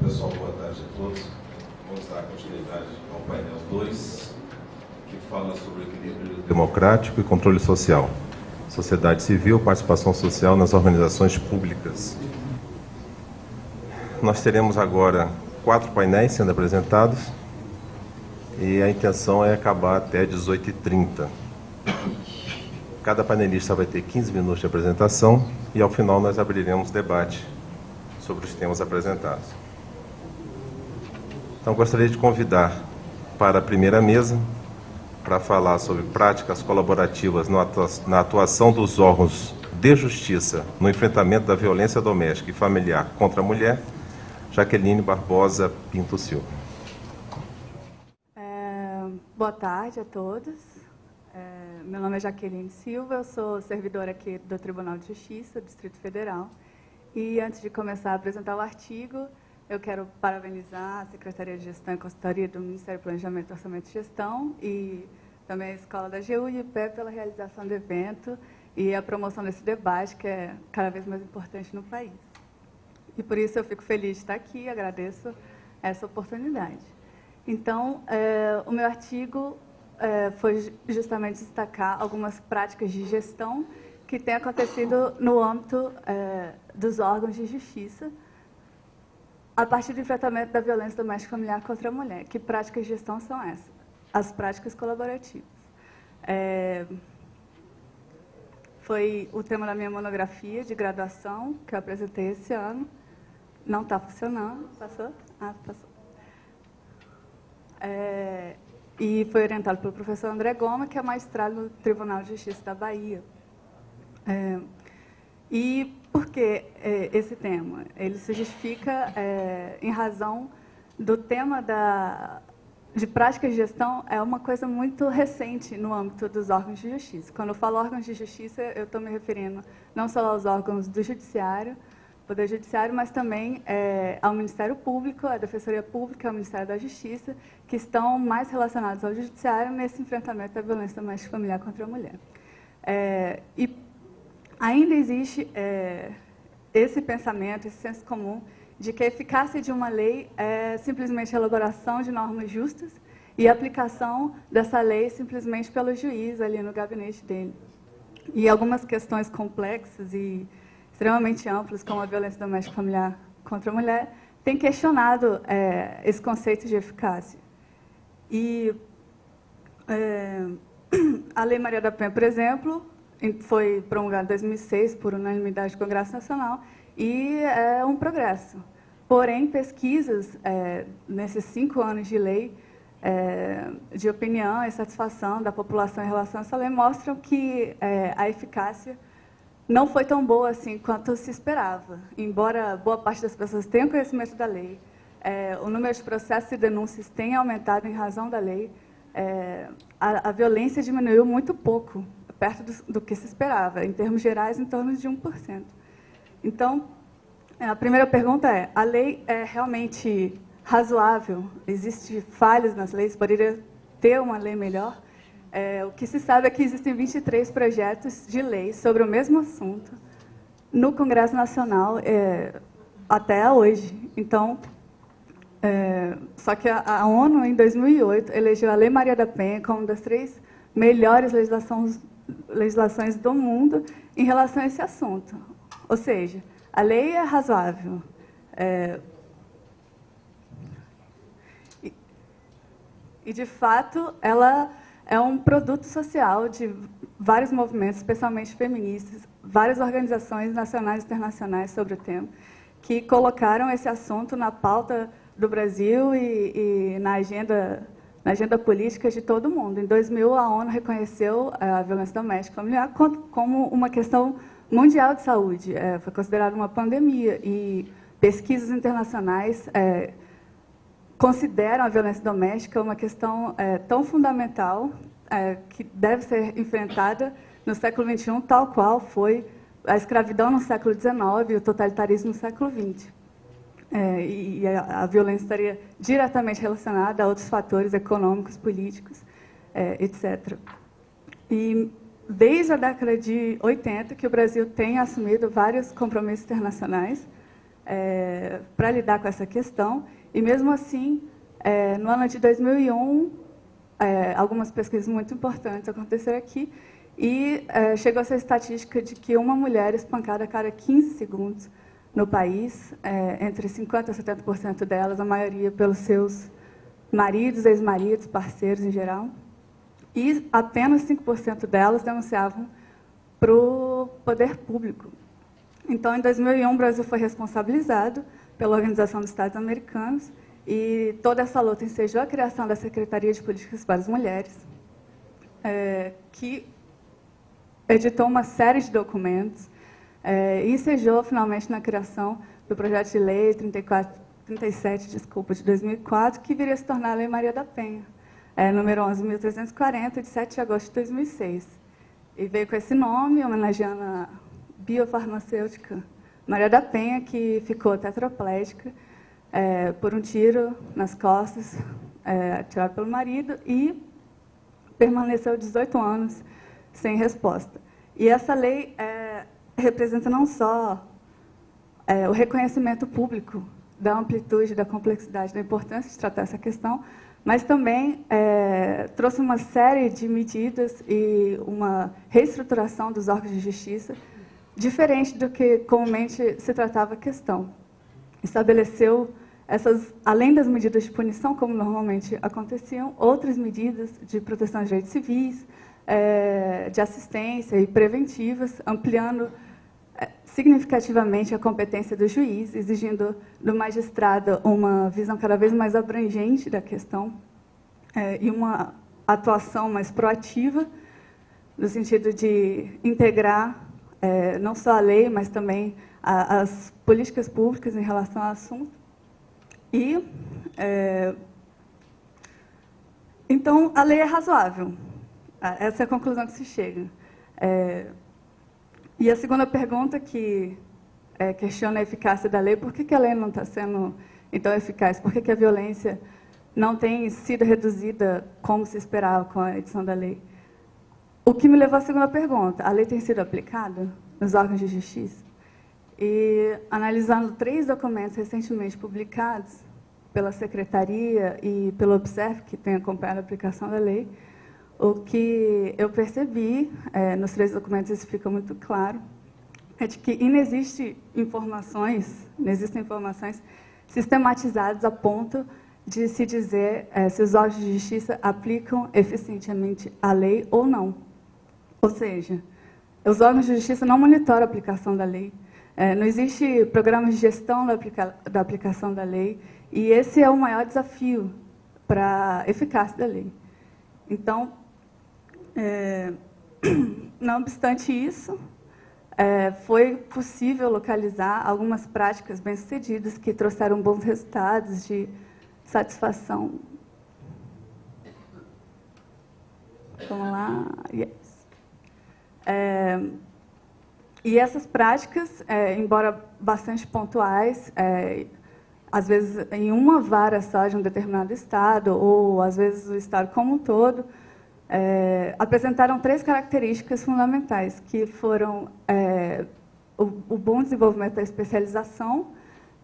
Pessoal, boa tarde a todos. Vamos dar continuidade ao painel 2, que fala sobre o equilíbrio democrático e controle social, sociedade civil, participação social nas organizações públicas. Nós teremos agora 4 painéis sendo apresentados e a intenção é acabar até 18h30. Cada panelista vai ter 15 minutos de apresentação e, ao final, nós abriremos debate sobre os temas apresentados. Então, gostaria de convidar para a primeira mesa para falar sobre práticas colaborativas na atuação dos órgãos de justiça no enfrentamento da violência doméstica e familiar contra a mulher, Jaqueline Barbosa Pinto Silva. Boa tarde a todos. Meu nome é Jaqueline Silva, eu sou servidora aqui do Tribunal de Justiça, Distrito Federal. E antes de começar a apresentar o artigo, eu quero parabenizar a Secretaria de Gestão e Consultoria do Ministério do Planejamento, Orçamento e Gestão e também a Escola da AGU e o IPE pela realização do evento e a promoção desse debate, que é cada vez mais importante no país. E por isso eu fico feliz de estar aqui e agradeço essa oportunidade. Então, o meu artigo foi justamente destacar algumas práticas de gestão que têm acontecido no âmbito dos órgãos de justiça, a partir do enfrentamento da violência doméstica familiar contra a mulher. Que práticas de gestão são essas? As práticas colaborativas. Foi o tema da minha monografia de graduação, que eu apresentei esse ano. Não está funcionando. Passou? Ah, passou. E foi orientado pelo professor André Goma, que é magistrado no Tribunal de Justiça da Bahia. E por que esse tema? Ele se justifica em razão do tema de prática de gestão, é uma coisa muito recente no âmbito dos órgãos de justiça. Quando eu falo órgãos de justiça, eu estou me referindo não só aos órgãos do Judiciário, Poder Judiciário, mas também ao Ministério Público, à Defensoria Pública, ao Ministério da Justiça, que estão mais relacionados ao Judiciário nesse enfrentamento da violência doméstica familiar contra a mulher. E ainda existe esse pensamento, esse senso comum, de que a eficácia de uma lei é simplesmente a elaboração de normas justas e a aplicação dessa lei simplesmente pelo juiz ali no gabinete dele. E algumas questões complexas e extremamente amplas, como a violência doméstica familiar contra a mulher, têm questionado esse conceito de eficácia. E a Lei Maria da Penha, por exemplo, foi promulgada em 2006 por unanimidade do Congresso Nacional e é um progresso. Porém, pesquisas nesses 5 anos de lei, de opinião e satisfação da população em relação a essa lei, mostram que a eficácia não foi tão boa assim quanto se esperava. Embora boa parte das pessoas tenham conhecimento da lei, o número de processos e denúncias tenha aumentado em razão da lei, a violência diminuiu muito pouco, perto do que se esperava, em termos gerais, em torno de 1%. Então, a primeira pergunta é, a lei é realmente razoável? Existem falhas nas leis? Poderia ter uma lei melhor? O que se sabe é que existem 23 projetos de lei sobre o mesmo assunto no Congresso Nacional até hoje. Então, só que a ONU, em 2008, elegeu a Lei Maria da Penha como uma das 3 melhores legislações do mundo em relação a esse assunto. Ou seja, a lei é razoável. E, de fato, ela é um produto social de vários movimentos, especialmente feministas, várias organizações nacionais e internacionais sobre o tema, que colocaram esse assunto na pauta do Brasil e na agenda política de todo mundo. Em 2000, a ONU reconheceu a violência doméstica familiar como uma questão mundial de saúde. Foi considerada uma pandemia e pesquisas internacionais consideram a violência doméstica uma questão tão fundamental que deve ser enfrentada no século XXI, tal qual foi a escravidão no século XIX e o totalitarismo no século XX. E a violência estaria diretamente relacionada a outros fatores econômicos, políticos, etc. E desde a década de 80 que o Brasil tem assumido vários compromissos internacionais para lidar com essa questão. E, mesmo assim, no ano de 2001, algumas pesquisas muito importantes aconteceram aqui, e chegou essa estatística de que uma mulher espancada a cada 15 segundos no país, entre 50% a 70% delas, a maioria pelos seus maridos, ex-maridos, parceiros em geral, e apenas 5% delas denunciavam para o poder público. Então, em 2001, o Brasil foi responsabilizado pela Organização dos Estados Americanos, e toda essa luta ensejou a criação da Secretaria de Políticas para as Mulheres, que editou uma série de documentos e ensejou, finalmente, na criação do projeto de lei 37, de 2004, que viria a se tornar a Lei Maria da Penha, número 11.340, de 7 de agosto de 2006. E veio com esse nome, homenageando a biofarmacêutica Maria da Penha, que ficou tetraplégica por um tiro nas costas, atirado pelo marido, e permaneceu 18 anos sem resposta. E essa lei representa não só o reconhecimento público da amplitude, da complexidade, da importância de tratar essa questão, mas também trouxe uma série de medidas e uma reestruturação dos órgãos de justiça, diferente do que comumente se tratava a questão. Estabeleceu, além das medidas de punição, como normalmente aconteciam, outras medidas de proteção de direitos civis, de assistência e preventivas, ampliando significativamente a competência do juiz, exigindo do magistrado uma visão cada vez mais abrangente da questão e uma atuação mais proativa, no sentido de integrar não só a lei, mas também as políticas públicas em relação ao assunto. E, então, a lei é razoável. Essa é a conclusão que se chega. E a segunda pergunta que questiona a eficácia da lei: por que a lei não está sendo então eficaz? Por que a violência não tem sido reduzida como se esperava com a edição da lei? O que me levou à segunda pergunta: a lei tem sido aplicada nos órgãos de justiça? E, analisando 3 documentos recentemente publicados pela Secretaria e pelo Observe, que tem acompanhado a aplicação da lei, o que eu percebi, nos 3 documentos isso fica muito claro, é de que não existem informações sistematizadas a ponto de se dizer se os órgãos de justiça aplicam eficientemente a lei ou não. Ou seja, os órgãos de justiça não monitoram a aplicação da lei, não existe programa de gestão da aplicação da lei, e esse é o maior desafio para a eficácia da lei. Então, não obstante isso, foi possível localizar algumas práticas bem-sucedidas que trouxeram bons resultados de satisfação. Vamos lá. Yes. E essas práticas, embora bastante pontuais, às vezes em uma vara só de um determinado estado, ou às vezes o estado como um todo, apresentaram 3 características fundamentais, que foram o bom desenvolvimento da especialização,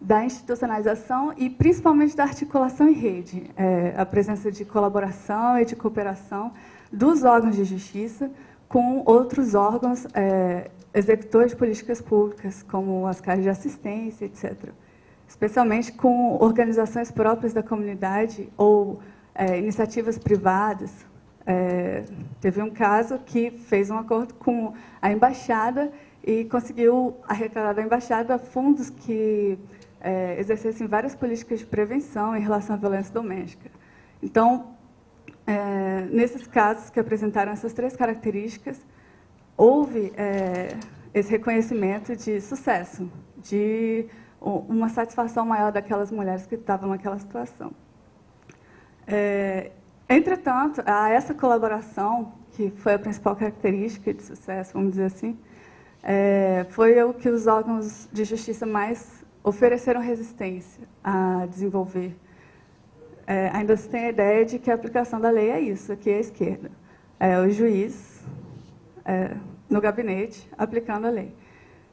da institucionalização e, principalmente, da articulação em rede, a presença de colaboração e de cooperação dos órgãos de justiça com outros órgãos executores de políticas públicas, como as casas de assistência, etc. Especialmente com organizações próprias da comunidade ou iniciativas privadas. Teve um caso que fez um acordo com a embaixada e conseguiu arrecadar da embaixada fundos que exercessem várias políticas de prevenção em relação à violência doméstica. Então, nesses casos que apresentaram essas 3 características, houve esse reconhecimento de sucesso, de uma satisfação maior daquelas mulheres que estavam naquela situação. Entretanto, essa colaboração, que foi a principal característica de sucesso, vamos dizer assim, foi o que os órgãos de justiça mais ofereceram resistência a desenvolver. Ainda se tem a ideia de que a aplicação da lei é isso, aqui é a esquerda. O juiz, no gabinete, aplicando a lei.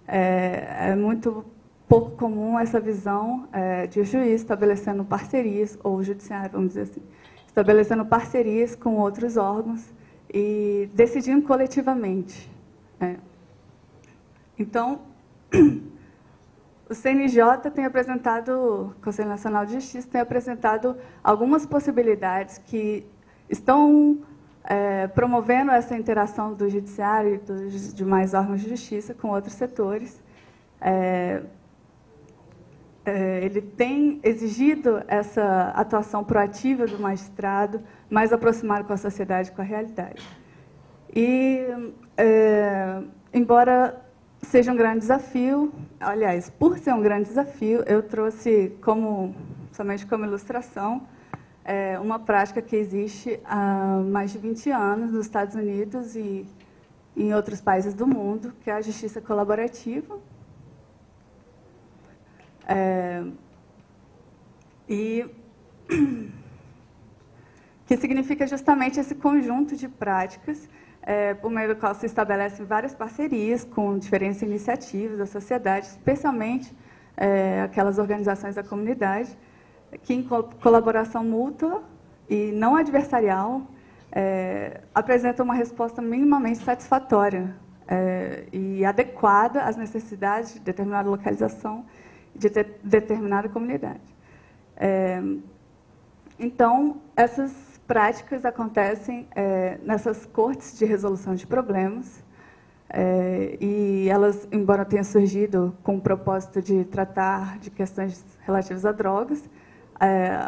É muito pouco comum essa visão de o juiz estabelecendo parcerias, ou o judiciário, vamos dizer assim, estabelecendo parcerias com outros órgãos e decidindo coletivamente. Então, o CNJ tem apresentado, o Conselho Nacional de Justiça tem apresentado algumas possibilidades que estão promovendo essa interação do judiciário e dos demais órgãos de justiça com outros setores. Ele tem exigido essa atuação proativa do magistrado, mais aproximado com a sociedade, com a realidade. E, embora seja um grande desafio, aliás, por ser um grande desafio, eu trouxe somente como ilustração, uma prática que existe há mais de 20 anos nos Estados Unidos e em outros países do mundo, que é a justiça colaborativa. Que significa justamente esse conjunto de práticas por meio do qual se estabelecem várias parcerias com diferentes iniciativas da sociedade, especialmente aquelas organizações da comunidade, que em colaboração mútua e não adversarial apresentam uma resposta minimamente satisfatória e adequada às necessidades de determinada localização de determinada comunidade. Então, essas práticas acontecem nessas cortes de resolução de problemas, e elas, embora tenham surgido com o propósito de tratar de questões relativas a drogas,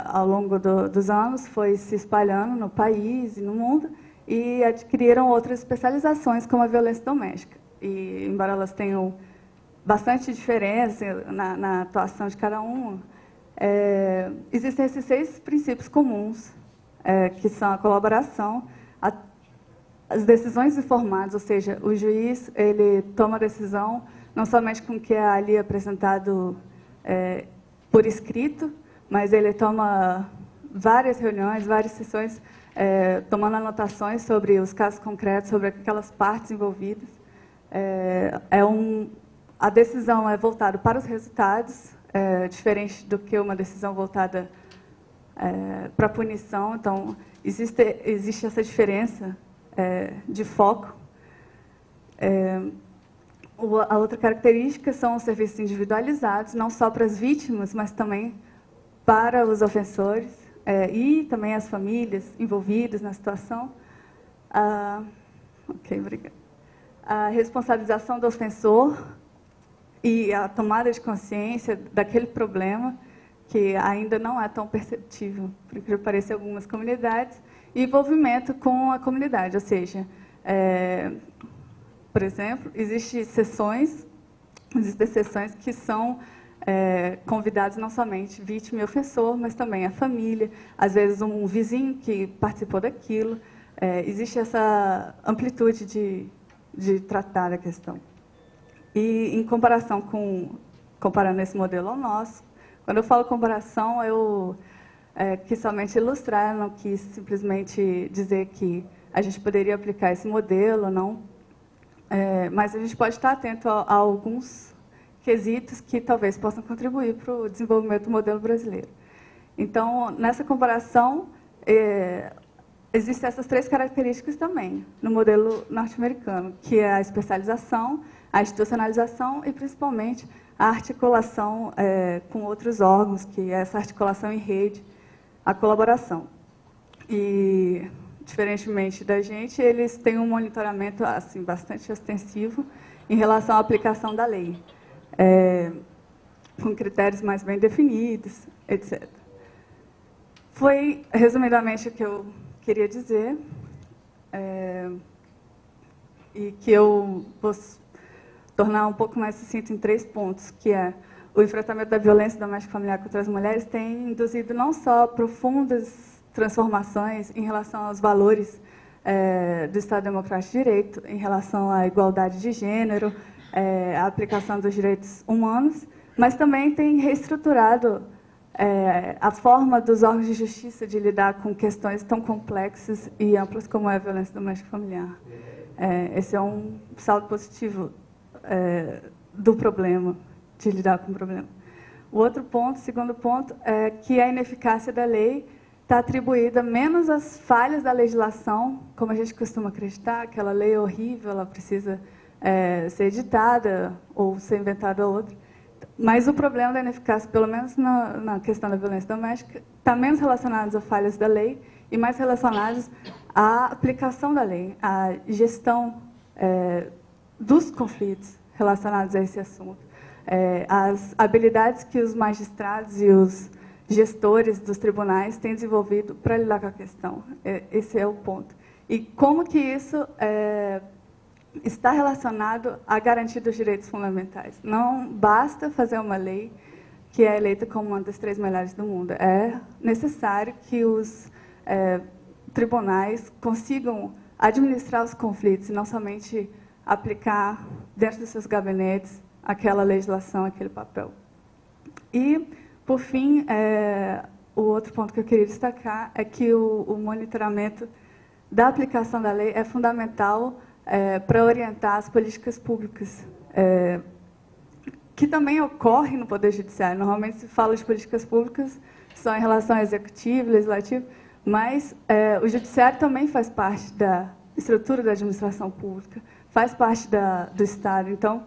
ao longo dos anos foi se espalhando no país e no mundo e adquiriram outras especializações, como a violência doméstica. E, embora elas tenham bastante diferença na atuação de cada uma, existem esses 6 princípios comuns, que são a colaboração, as decisões informadas, ou seja, o juiz ele toma a decisão não somente com o que é ali apresentado por escrito, mas ele toma várias reuniões, várias sessões, tomando anotações sobre os casos concretos, sobre aquelas partes envolvidas. A decisão é voltada para os resultados, diferente do que uma decisão voltada para a punição. Então, existe essa diferença de foco. A outra característica são os serviços individualizados, não só para as vítimas, mas também para os ofensores e também as famílias envolvidas na situação. Ok, obrigada. A responsabilização do ofensor e a tomada de consciência daquele problema, que ainda não é tão perceptível, por incrível que pareça, em algumas comunidades, e envolvimento com a comunidade, ou seja, por exemplo, existem sessões que são convidados não somente vítima e ofensor, mas também a família, às vezes um vizinho que participou daquilo. Existe essa amplitude de tratar a questão. E em comparação comparando esse modelo ao nosso, quando eu falo comparação, eu quis somente ilustrar, não quis simplesmente dizer que a gente poderia aplicar esse modelo, não. Mas a gente pode estar atento a alguns quesitos que talvez possam contribuir para o desenvolvimento do modelo brasileiro. Então, nessa comparação, existem essas 3 características também no modelo norte-americano, que é a especialização, a institucionalização e, principalmente, a articulação com outros órgãos, que é essa articulação em rede, a colaboração. E, diferentemente da gente, eles têm um monitoramento assim, bastante extensivo em relação à aplicação da lei, com critérios mais bem definidos, etc. Foi, resumidamente, o que eu queria dizer, e que eu vou tornar um pouco mais sucinto em 3 pontos, que é o enfrentamento da violência doméstica familiar contra as mulheres tem induzido não só profundas transformações em relação aos valores do Estado Democrático de Direito, em relação à igualdade de gênero, à aplicação dos direitos humanos, mas também tem reestruturado a forma dos órgãos de justiça de lidar com questões tão complexas e amplas como é a violência doméstica familiar. Esse é um saldo positivo do problema de lidar com o problema. O outro ponto, segundo ponto, é que a ineficácia da lei está atribuída menos às falhas da legislação, como a gente costuma acreditar, aquela lei é horrível, ela precisa ser editada ou ser inventada outra. Mas o problema da ineficácia, pelo menos na questão da violência doméstica, está menos relacionado a falhas da lei e mais relacionados à aplicação da lei, à gestão dos conflitos relacionados a esse assunto. As habilidades que os magistrados e os gestores dos tribunais têm desenvolvido para lidar com a questão. Esse é o ponto. E como que isso está relacionado à garantia dos direitos fundamentais. Não basta fazer uma lei que é eleita como uma das 3 melhores do mundo. É necessário que os tribunais consigam administrar os conflitos e não somente aplicar dentro dos seus gabinetes aquela legislação, aquele papel. E, por fim, o outro ponto que eu queria destacar é que o monitoramento da aplicação da lei é fundamental para orientar as políticas públicas, que também ocorrem no Poder Judiciário. Normalmente se fala de políticas públicas só em relação ao Executivo, Legislativo, mas o Judiciário também faz parte da estrutura da administração pública, faz parte do Estado. Então,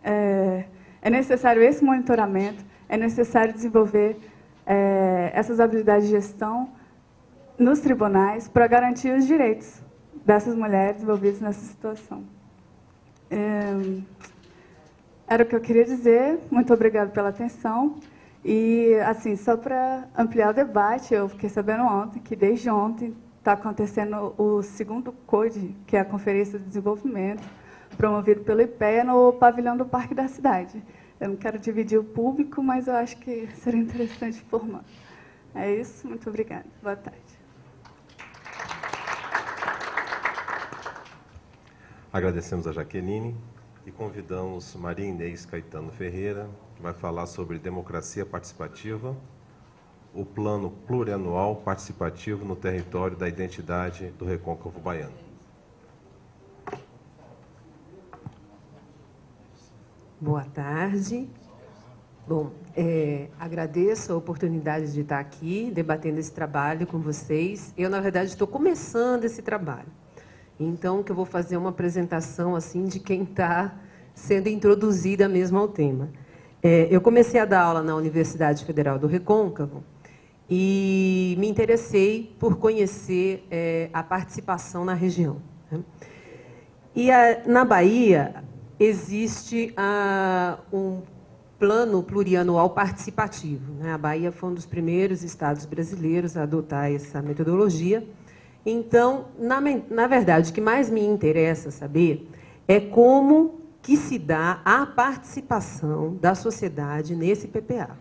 é necessário esse monitoramento, é necessário desenvolver essas habilidades de gestão nos tribunais para garantir os direitos dessas mulheres envolvidas nessa situação. Era o que eu queria dizer. Muito obrigada pela atenção. E, assim, só para ampliar o debate, eu fiquei sabendo ontem que, desde ontem, está acontecendo o segundo CODE, que é a Conferência de Desenvolvimento, promovido pelo IPEA, no pavilhão do Parque da Cidade. Eu não quero dividir o público, mas eu acho que seria interessante informar. É isso. Muito obrigada. Boa tarde. Agradecemos a Jaqueline e convidamos Maria Inês Caetano Ferreira, que vai falar sobre democracia participativa, o plano plurianual participativo no território da identidade do Recôncavo Baiano. Boa tarde. Bom, agradeço a oportunidade de estar aqui debatendo esse trabalho com vocês. Eu, na verdade, estou começando esse trabalho. Então, que eu vou fazer uma apresentação assim de quem está sendo introduzida mesmo ao tema. Eu comecei a dar aula na Universidade Federal do Recôncavo e me interessei por conhecer a participação na região, né? E na Bahia existe um plano plurianual participativo, né? A Bahia foi um dos primeiros estados brasileiros a adotar essa metodologia. Então, na verdade, o que mais me interessa saber é como que se dá a participação da sociedade nesse PPA.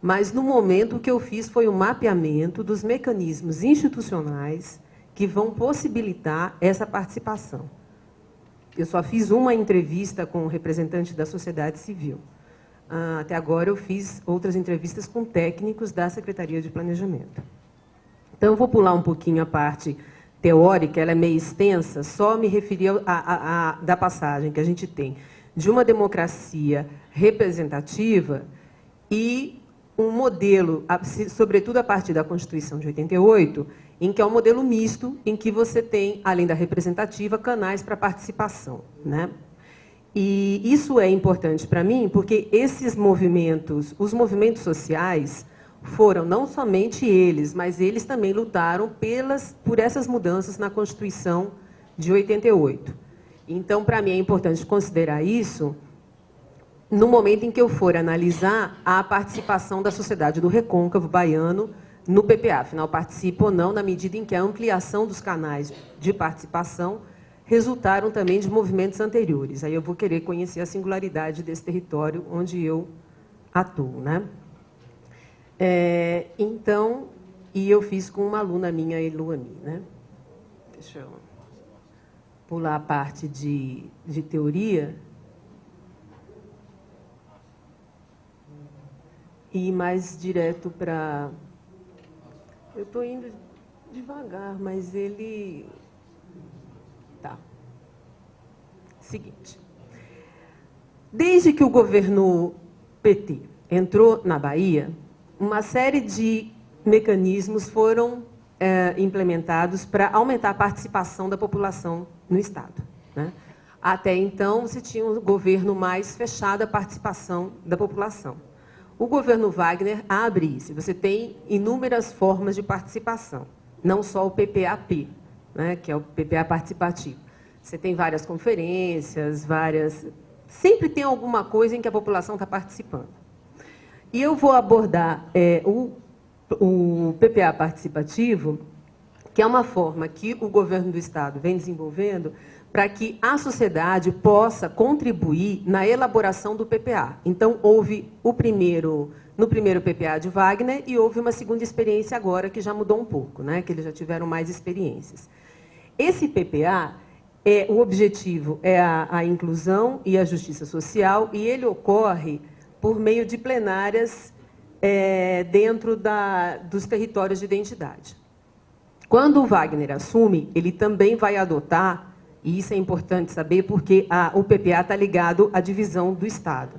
Mas, no momento, o que eu fiz foi um mapeamento dos mecanismos institucionais que vão possibilitar essa participação. Eu só fiz uma entrevista com um representante da sociedade civil. Até agora, eu fiz outras entrevistas com técnicos da Secretaria de Planejamento. Então, eu vou pular um pouquinho a parte teórica, ela é meio extensa, só me referir da passagem que a gente tem de uma democracia representativa e um modelo, sobretudo a partir da Constituição de 88, em que é um modelo misto, em que você tem, além da representativa, canais para participação, né? E isso é importante para mim, porque esses movimentos, os movimentos sociais, foram não somente eles, mas eles também lutaram por essas mudanças na Constituição de 88. Então, para mim, é importante considerar isso no momento em que eu for analisar a participação da sociedade do Recôncavo Baiano no PPA. Afinal, participa ou não, na medida em que a ampliação dos canais de participação resultaram também de movimentos anteriores. Aí eu vou querer conhecer a singularidade desse território onde eu atuo, né? Então, e eu fiz com uma aluna minha, Eluani, né? Deixa eu pular a parte de teoria e ir mais direto para... Eu estou indo devagar, mas ele... Tá. Seguinte. Desde que o governo PT entrou na Bahia, uma série de mecanismos foram implementados para aumentar a participação da população no Estado, né? Até então, se tinha um governo mais fechado à participação da população. O governo Wagner abre isso. Você tem inúmeras formas de participação, não só o PPA-P, né, que é o PPA participativo. Você tem várias conferências, sempre tem alguma coisa em que a população está participando. E eu vou abordar o PPA participativo, que é uma forma que o governo do Estado vem desenvolvendo para que a sociedade possa contribuir na elaboração do PPA. Então, houve no primeiro PPA de Wagner e houve uma segunda experiência agora, que já mudou um pouco, né, que eles já tiveram mais experiências. Esse PPA, o objetivo é a inclusão e a justiça social, e ele ocorre por meio de plenárias dentro dos territórios de identidade. Quando o Wagner assume, ele também vai adotar, e isso é importante saber, porque o PPA está ligado à divisão do Estado.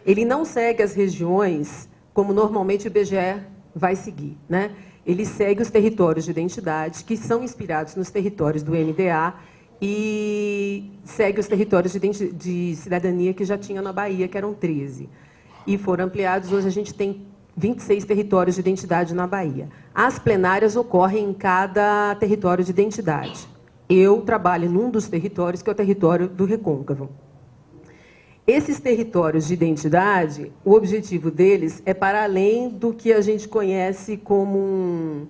Ele não segue as regiões como normalmente o IBGE vai seguir, né? Ele segue os territórios de identidade, que são inspirados nos territórios do MDA, e segue os territórios de cidadania que já tinha na Bahia, que eram 13. E foram ampliados. Hoje a gente tem 26 territórios de identidade na Bahia. As plenárias ocorrem em cada território de identidade. Eu trabalho num dos territórios, que é o território do Recôncavo. Esses territórios de identidade, o objetivo deles é para além do que a gente conhece como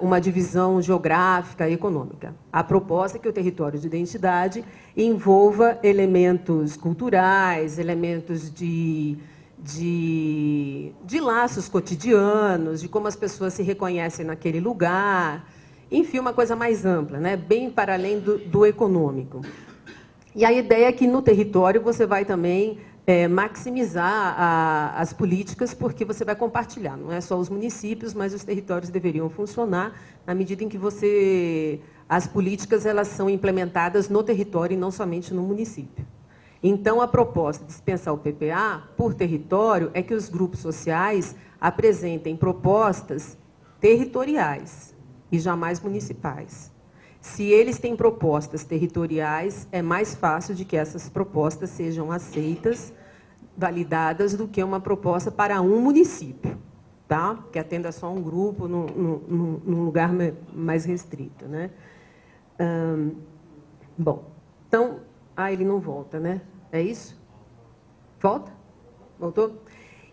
uma divisão geográfica e econômica. A proposta é que o território de identidade envolva elementos culturais, elementos de laços cotidianos, de como as pessoas se reconhecem naquele lugar, enfim, uma coisa mais ampla, né? Bem para além do econômico. E a ideia é que no território você vai também maximizar as políticas, porque você vai compartilhar. Não é só os municípios, mas os territórios deveriam funcionar na medida em que as políticas elas são implementadas no território e não somente no município. Então, a proposta de dispensar o PPA por território é que os grupos sociais apresentem propostas territoriais e jamais municipais. Se eles têm propostas territoriais, é mais fácil de que essas propostas sejam aceitas, validadas, do que uma proposta para um município, tá? Que atenda só um grupo num lugar mais restrito, né? Bom, então... ele não volta, né? É isso? Volta? Voltou?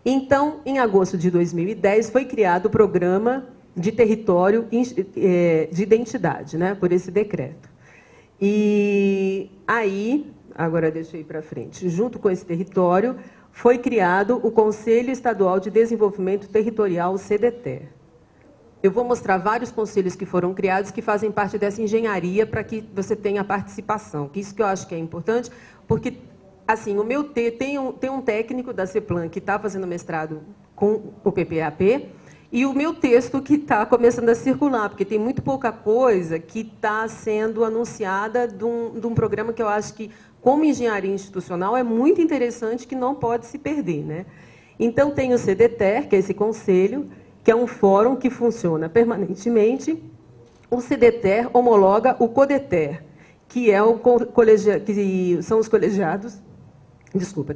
Então, em agosto de 2010, foi criado o Programa de Território de Identidade, né? Por esse decreto. E aí, agora deixa eu ir para frente, junto com esse território, foi criado o Conselho Estadual de Desenvolvimento Territorial, o CDTER. Eu vou mostrar vários conselhos que foram criados que fazem parte dessa engenharia para que você tenha participação. Que isso que eu acho que é importante, porque assim, tem um técnico da CEPLAN que está fazendo mestrado com o PPA-P e o meu texto que está começando a circular, porque tem muito pouca coisa que está sendo anunciada de um programa que eu acho que, como engenharia institucional, é muito interessante, que não pode se perder, né? Então, tem o CDTER, que é esse conselho, que é um fórum que funciona permanentemente. O CDTER homologa o CODETER, que são os colegiados,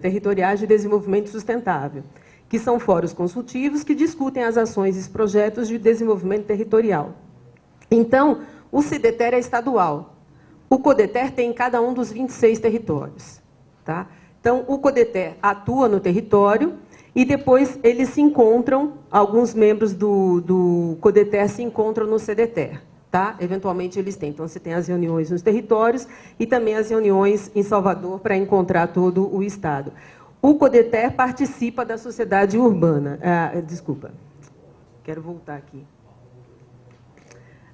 territoriais de desenvolvimento sustentável, que são fóruns consultivos que discutem as ações e os projetos de desenvolvimento territorial. Então, o CDTER é estadual. O CODETER tem em cada um dos 26 territórios, tá? Então, o CODETER atua no território e depois eles se encontram, alguns membros do CODETER se encontram no CDTER, tá? Eventualmente eles têm. Então, você tem as reuniões nos territórios e também as reuniões em Salvador para encontrar todo o Estado. O CODETER participa da sociedade urbana. Desculpa, quero voltar aqui.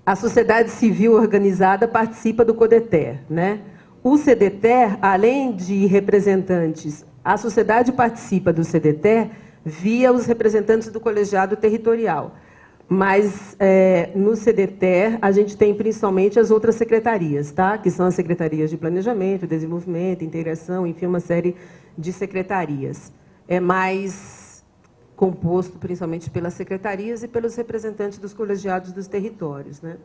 A sociedade civil organizada participa do CODETER, né? O CDTER, além de representantes, a sociedade participa do CDTER via os representantes do colegiado territorial. Mas, no CDTER, a gente tem principalmente as outras secretarias, tá? Que são as secretarias de Planejamento, Desenvolvimento, Integração, enfim, uma série de secretarias. É mais composto principalmente pelas secretarias e pelos representantes dos colegiados dos territórios, né?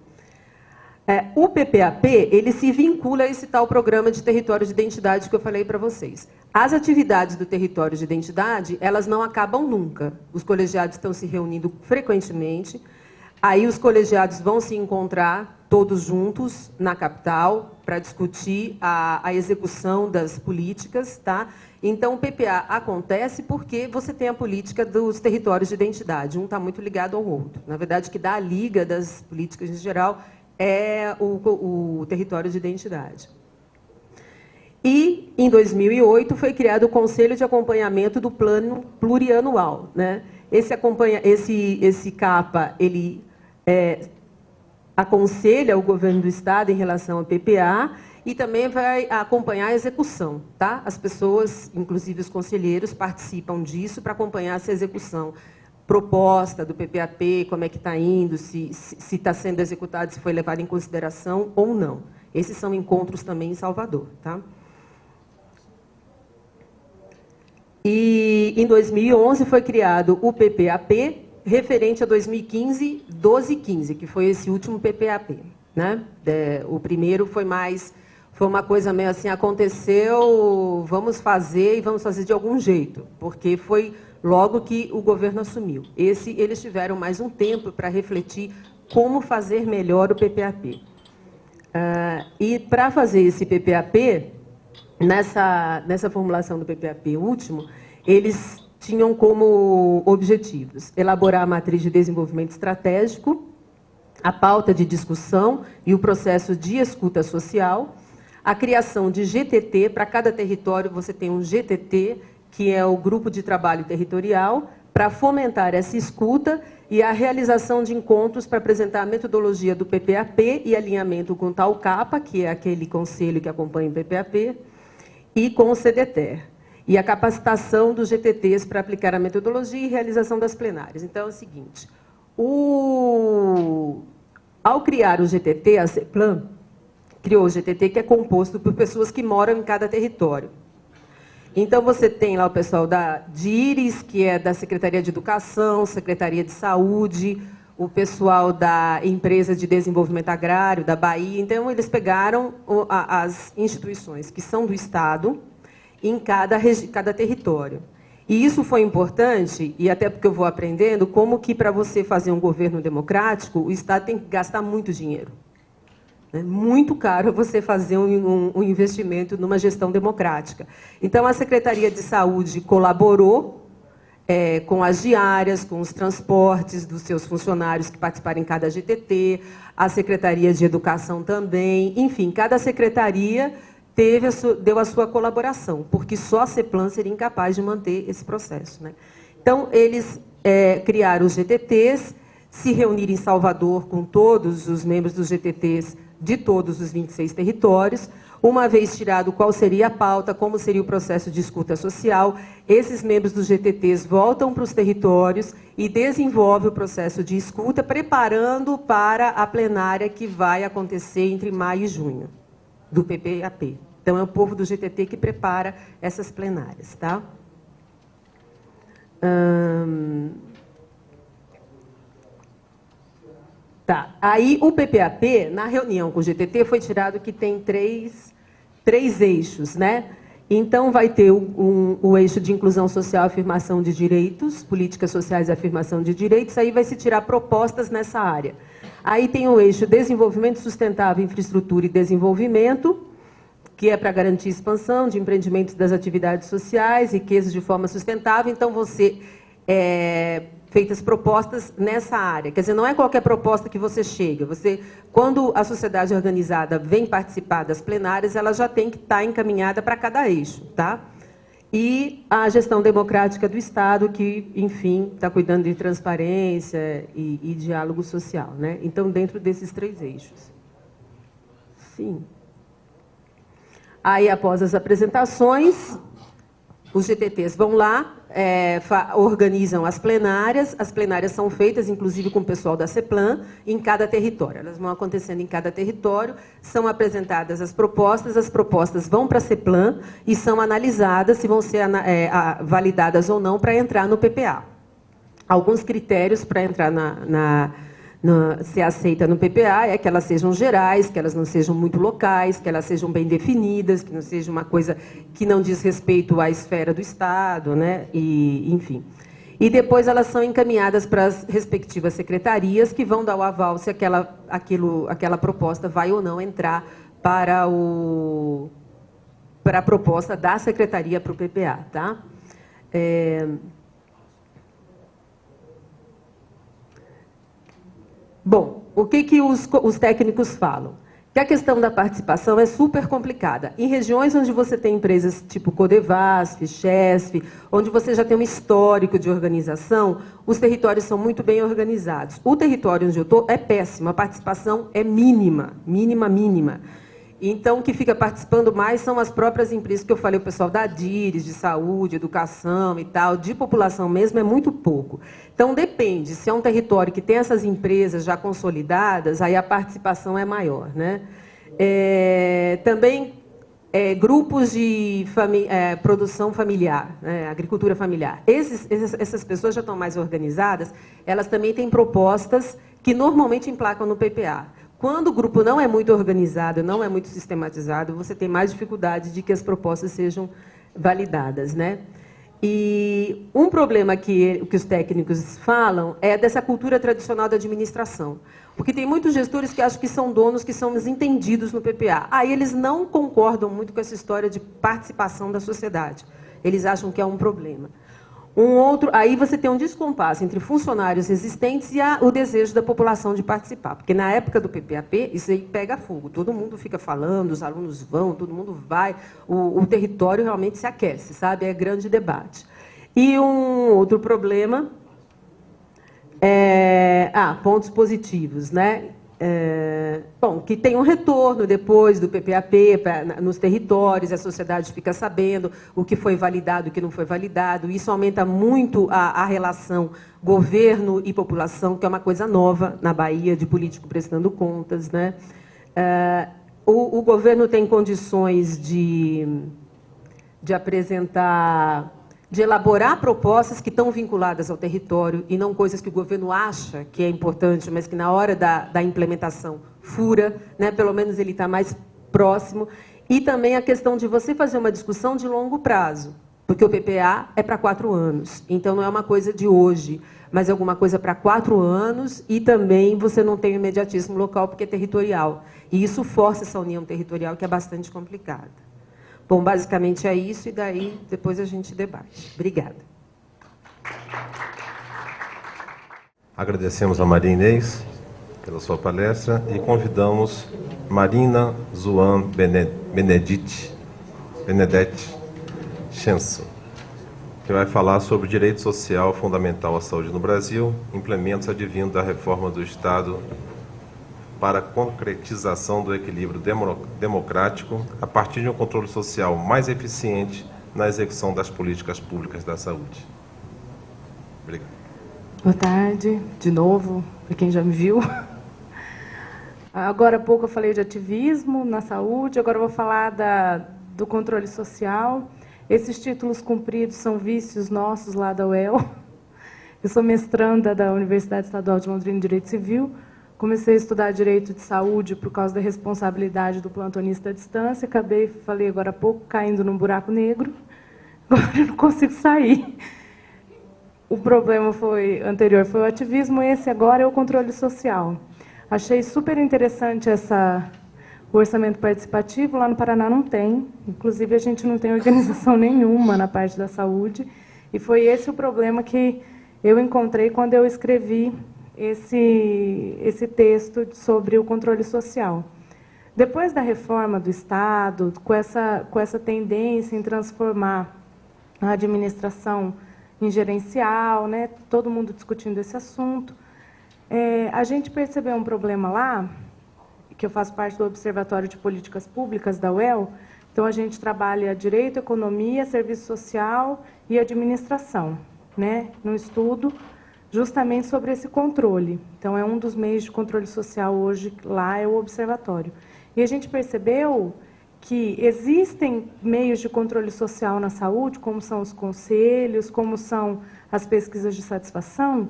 O PPAP, ele se vincula a esse tal programa de território de identidade que eu falei para vocês. As atividades do território de identidade, elas não acabam nunca. Os colegiados estão se reunindo frequentemente. Aí os colegiados vão se encontrar todos juntos na capital para discutir a execução das políticas, tá? Então, o PPA acontece porque você tem a política dos territórios de identidade. Um está muito ligado ao outro. Na verdade, o que dá a liga das políticas em geral é o território de identidade. E, em 2008, foi criado o Conselho de Acompanhamento do Plano Plurianual, né? Esse CAPA, ele aconselha o governo do Estado em relação ao PPA e também vai acompanhar a execução, tá? As pessoas, inclusive os conselheiros, participam disso para acompanhar essa execução proposta do PPAP, como é que está indo, se está sendo executado, se foi levado em consideração ou não. Esses são encontros também em Salvador, tá? E, em 2011, foi criado o PPAP, referente a 2015, 1215, que foi esse último PPAP, né? O primeiro foi uma coisa meio assim, aconteceu, vamos fazer e vamos fazer de algum jeito, porque foi logo que o governo assumiu. Eles tiveram mais um tempo para refletir como fazer melhor o PPAP. E para fazer esse PPAP, nessa formulação do PPAP último, eles tinham como objetivos elaborar a matriz de desenvolvimento estratégico, a pauta de discussão e o processo de escuta social, a criação de GTT. Para cada território você tem um GTT, que é o Grupo de Trabalho Territorial, para fomentar essa escuta, e a realização de encontros para apresentar a metodologia do PPAP e alinhamento com o tal CAPA, que é aquele conselho que acompanha o PPAP, e com o CDTER. E a capacitação dos GTTs para aplicar a metodologia e realização das plenárias. Então, é o seguinte, ao criar o GTT, a CEPLAN criou o GTT, que é composto por pessoas que moram em cada território. Então, você tem lá o pessoal da DIRES, que é da Secretaria de Educação, Secretaria de Saúde, o pessoal da Empresa de Desenvolvimento Agrário, da Bahia. Então, eles pegaram as instituições que são do Estado em cada território. E isso foi importante, e até porque eu vou aprendendo, como que, para você fazer um governo democrático, o Estado tem que gastar muito dinheiro. É muito caro você fazer um investimento numa gestão democrática. Então, a Secretaria de Saúde colaborou com as diárias, com os transportes dos seus funcionários que participaram em cada GTT, a Secretaria de Educação também, enfim, cada secretaria deu a sua colaboração, porque só a CEPLAN seria incapaz de manter esse processo, né? Então, eles criaram os GTTs, se reuniram em Salvador com todos os membros dos GTTs de todos os 26 territórios. Uma vez tirado qual seria a pauta, como seria o processo de escuta social, esses membros dos GTTs voltam para os territórios e desenvolvem o processo de escuta, preparando para a plenária que vai acontecer entre maio e junho, do PPAP. Então, é o povo do GTT que prepara essas plenárias, tá? Tá. Aí, o PPAP, na reunião com o GTT, foi tirado que tem três eixos, né? Então, vai ter o eixo de inclusão social e afirmação de direitos, políticas sociais e afirmação de direitos, aí vai se tirar propostas nessa área. Aí tem o eixo desenvolvimento sustentável, infraestrutura e desenvolvimento, que é para garantir expansão de empreendimentos das atividades sociais, riqueza de forma sustentável. Então, feitas propostas nessa área. Quer dizer, não é qualquer proposta que você chega. Quando a sociedade organizada vem participar das plenárias, ela já tem que estar encaminhada para cada eixo, tá? E a gestão democrática do Estado, que, enfim, está cuidando de transparência e diálogo social, né? Então, dentro desses três eixos. Sim. Aí, após as apresentações, os GTTs vão lá, organizam as plenárias são feitas, inclusive, com o pessoal da CEPLAN, em cada território. Elas vão acontecendo em cada território, são apresentadas as propostas vão para a CEPLAN e são analisadas se vão ser validadas ou não para entrar no PPA. Alguns critérios para entrar ser aceita no PPA é que elas sejam gerais, que elas não sejam muito locais, que elas sejam bem definidas, que não seja uma coisa que não diz respeito à esfera do Estado, né? E, enfim. E depois elas são encaminhadas para as respectivas secretarias, que vão dar o aval se aquela proposta vai ou não entrar para a proposta da secretaria para o PPA. Tá? Bom, o que os técnicos falam? Que a questão da participação é super complicada. Em regiões onde você tem empresas tipo Codevasf, Chesf, onde você já tem um histórico de organização, os territórios são muito bem organizados. O território onde eu estou é péssimo, a participação é mínima, mínima, mínima. Então, o que fica participando mais são as próprias empresas, que eu falei, o pessoal da DIRES, de saúde, educação e tal, de população mesmo, é muito pouco. Então, depende. Se é um território que tem essas empresas já consolidadas, aí a participação é maior. Né? Também grupos de produção familiar, né? Agricultura familiar. Essas pessoas já estão mais organizadas, elas também têm propostas que normalmente emplacam no PPA. Quando o grupo não é muito organizado, não é muito sistematizado, você tem mais dificuldade de que as propostas sejam validadas. Né? E um problema que os técnicos falam é dessa cultura tradicional da administração. Porque tem muitos gestores que acham que são donos, que são desentendidos no PPA. Aí eles não concordam muito com essa história de participação da sociedade. Eles acham que é um problema. Aí você tem um descompasso entre funcionários existentes e o desejo da população de participar. Porque na época do PPAP, isso aí pega fogo. Todo mundo fica falando, os alunos vão, todo mundo vai, o território realmente se aquece, sabe? É grande debate. E um outro problema pontos positivos, né? Que tem um retorno depois do PPAP nos territórios, a sociedade fica sabendo o que foi validado, o que não foi validado. Isso aumenta muito a relação governo e população, que é uma coisa nova na Bahia, de político prestando contas. Né? O governo tem condições de apresentar, de elaborar propostas que estão vinculadas ao território e não coisas que o governo acha que é importante, mas que na hora da implementação fura, né? Pelo menos ele está mais próximo. E também a questão de você fazer uma discussão de longo prazo, porque o PPA é para 4 anos, então não é uma coisa de hoje, mas é alguma coisa para 4 anos e também você não tem o imediatismo local porque é territorial. E isso força essa união territorial que é bastante complicada. Bom, basicamente é isso, e daí depois a gente debate. Obrigada. Agradecemos a Maria Inês pela sua palestra e convidamos Marina Zuan Benedetti Schenso, que vai falar sobre o direito social fundamental à saúde no Brasil, implementos advindos da reforma do Estado para a concretização do equilíbrio democrático a partir de um controle social mais eficiente na execução das políticas públicas da saúde. Obrigado. Boa tarde, de novo, para quem já me viu. Agora há pouco eu falei de ativismo na saúde, agora eu vou falar do controle social. Esses títulos cumpridos são vícios nossos lá da UEL. Eu sou mestranda da Universidade Estadual de Londrina em Direito Civil. Comecei a estudar Direito de Saúde por causa da responsabilidade do plantonista à distância. Falei agora há pouco, caindo num buraco negro. Agora eu não consigo sair. O problema anterior foi o ativismo, esse agora é o controle social. Achei super interessante o orçamento participativo. Lá no Paraná não tem. Inclusive, a gente não tem organização nenhuma na parte da saúde. E foi esse o problema que eu encontrei quando eu escrevi esse texto sobre o controle social. Depois da reforma do Estado, com essa tendência em transformar a administração em gerencial, né, todo mundo discutindo esse assunto, a gente percebeu um problema lá, que eu faço parte do Observatório de Políticas Públicas da UEL, Então, a gente trabalha direito, economia, serviço social e administração, né, no estudo justamente sobre esse controle. Então, é um dos meios de controle social hoje, lá é o observatório. E a gente percebeu que existem meios de controle social na saúde, como são os conselhos, como são as pesquisas de satisfação,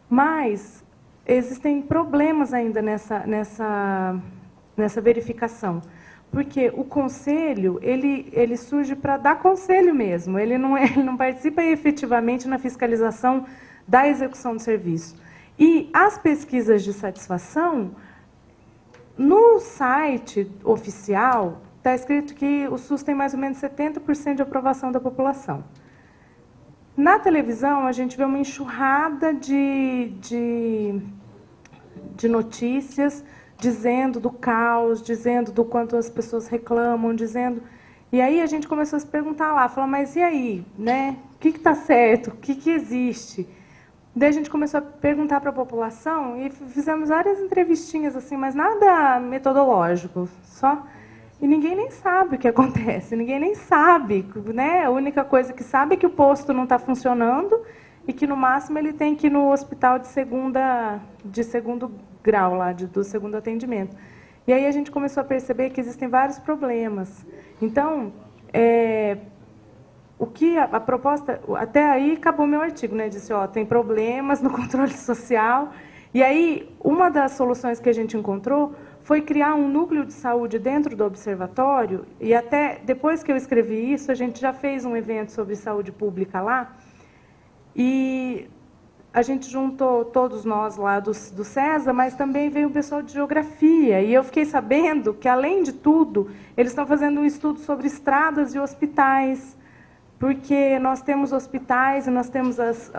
mas existem problemas ainda nessa verificação. Porque o conselho, ele surge para dar conselho mesmo, ele não participa efetivamente na fiscalização da execução do serviço. E as pesquisas de satisfação, no site oficial, está escrito que o SUS tem mais ou menos 70% de aprovação da população. Na televisão, a gente vê uma enxurrada de notícias dizendo do caos, dizendo do quanto as pessoas reclamam, dizendo... E aí a gente começou a se perguntar lá, falar, mas e aí? Né? O que está certo? O que existe? Daí a gente começou a perguntar para a população e fizemos várias entrevistinhas, assim, mas nada metodológico, só... E ninguém nem sabe o que acontece, ninguém nem sabe, né? A única coisa que sabe é que o posto não está funcionando e que, no máximo, ele tem que ir no hospital de segundo grau, lá, do segundo atendimento. E aí a gente começou a perceber que existem vários problemas. Então, o que a proposta... Até aí acabou meu artigo, né? Disse, ó, tem problemas no controle social. E aí, uma das soluções que a gente encontrou foi criar um núcleo de saúde dentro do observatório, e até depois que eu escrevi isso, a gente já fez um evento sobre saúde pública lá, e a gente juntou todos nós lá do CESA, mas também veio o pessoal de geografia, e eu fiquei sabendo que, além de tudo, eles estão fazendo um estudo sobre estradas e hospitais, porque nós temos hospitais e nós temos as